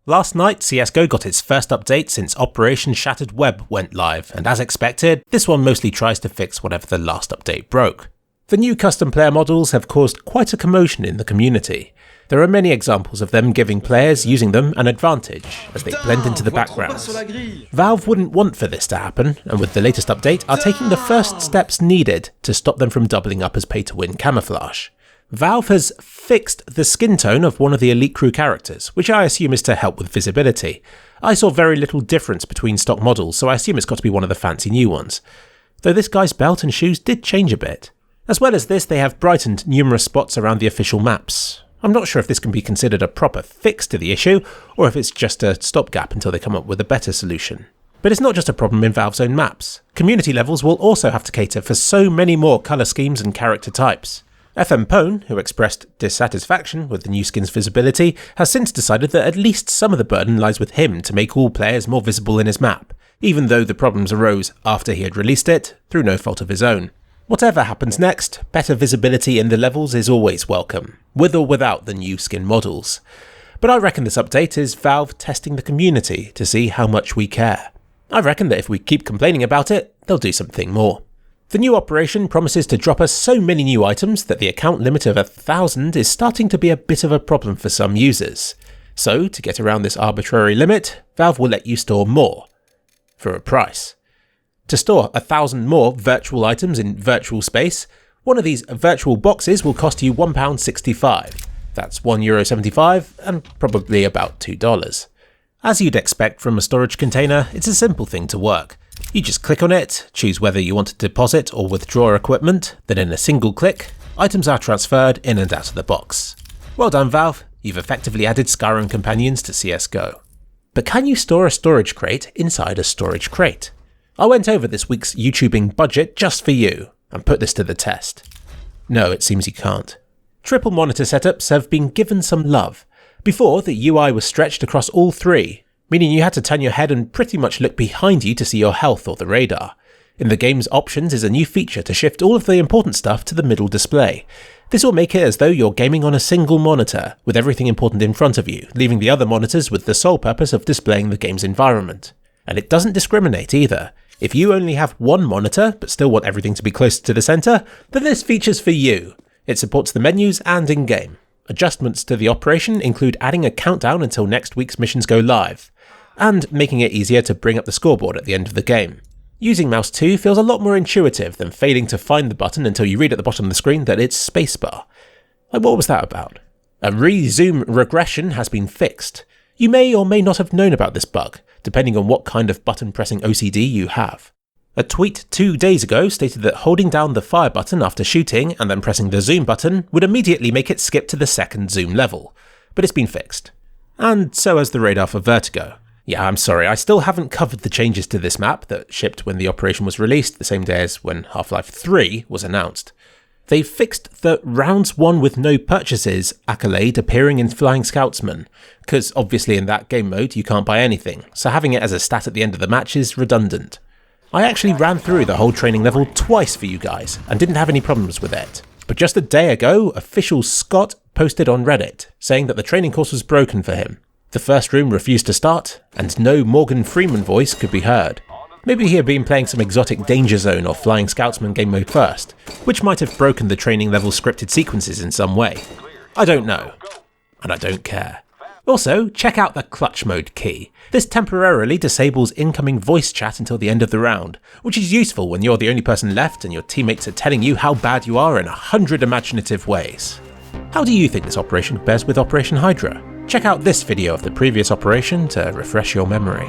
Last night, CSGO got its first update since Operation Shattered Web went live, and as expected, this one mostly tries to fix whatever the last update broke. The new custom player models have caused quite a commotion in the community. There are many examples of them giving players using them an advantage, as they blend into the backgrounds. Valve wouldn't want for this to happen, and with the latest update are taking the first steps needed to stop them from doubling up as pay-to-win camouflage. Valve has fixed the skin tone of one of the Elite Crew characters, which I assume is to help with visibility. I saw very little difference between stock models, so I assume it's got to be one of the fancy new ones. Though this guy's belt and shoes did change a bit. As well as this, they have brightened numerous spots around the official maps. I'm not sure if this can be considered a proper fix to the issue, or if it's just a stopgap until they come up with a better solution. But it's not just a problem in Valve's own maps. Community levels will also have to cater for so many more colour schemes and character types. FM Pone, who expressed dissatisfaction with the new skin's visibility, has since decided that at least some of the burden lies with him to make all players more visible in his map, even though the problems arose after he had released it, through no fault of his own. Whatever happens next, better visibility in the levels is always welcome, with or without the new skin models. But I reckon this update is Valve testing the community to see how much we care. I reckon that if we keep complaining about it, they'll do something more. The new operation promises to drop us so many new items that the account limit of 1,000 is starting to be a bit of a problem for some users. So, to get around this arbitrary limit, Valve will let you store more. For a price. To store 1,000 more virtual items in virtual space, one of these virtual boxes will cost you £1.65. That's €1.75 and probably about $2. As you'd expect from a storage container, it's a simple thing to work. You just click on it, choose whether you want to deposit or withdraw equipment, then in a single click, items are transferred in and out of the box. Well done Valve, you've effectively added Skyrim companions to CSGO. But can you store a storage crate inside a storage crate? I went over this week's YouTubing budget just for you, and put this to the test. No, it seems you can't. Triple monitor setups have been given some love. Before, the UI was stretched across all three, meaning you had to turn your head and pretty much look behind you to see your health or the radar. In the game's options is a new feature to shift all of the important stuff to the middle display. This will make it as though you're gaming on a single monitor, with everything important in front of you, leaving the other monitors with the sole purpose of displaying the game's environment. And it doesn't discriminate either. If you only have one monitor, but still want everything to be closer to the centre, then this feature's for you. It supports the menus and in-game. Adjustments to the operation include adding a countdown until next week's missions go live, and making it easier to bring up the scoreboard at the end of the game. Using mouse 2 feels a lot more intuitive than failing to find the button until you read at the bottom of the screen that it's spacebar. Like, what was that about? A re-zoom regression has been fixed. You may or may not have known about this bug, depending on what kind of button pressing OCD you have. A tweet 2 days ago stated that holding down the fire button after shooting and then pressing the zoom button would immediately make it skip to the second zoom level, but it's been fixed. And so has the radar for Vertigo. Yeah, I'm sorry, I still haven't covered the changes to this map that shipped when the operation was released, the same day as when Half-Life 3 was announced. They fixed the rounds won with no purchases accolade appearing in Flying Scoutsman, because obviously in that game mode you can't buy anything, so having it as a stat at the end of the match is redundant. I actually ran through the whole training level twice for you guys, and didn't have any problems with it. But just a day ago, official Scott posted on Reddit, saying that the training course was broken for him. The first room refused to start, and no Morgan Freeman voice could be heard. Maybe he had been playing some exotic Danger Zone or Flying Scoutsman game mode first, which might have broken the training level scripted sequences in some way. I don't know, and I don't care. Also, check out the clutch mode key. This temporarily disables incoming voice chat until the end of the round, which is useful when you're the only person left and your teammates are telling you how bad you are in 100 imaginative ways. How do you think this operation compares with Operation Hydra? Check out this video of the previous operation to refresh your memory.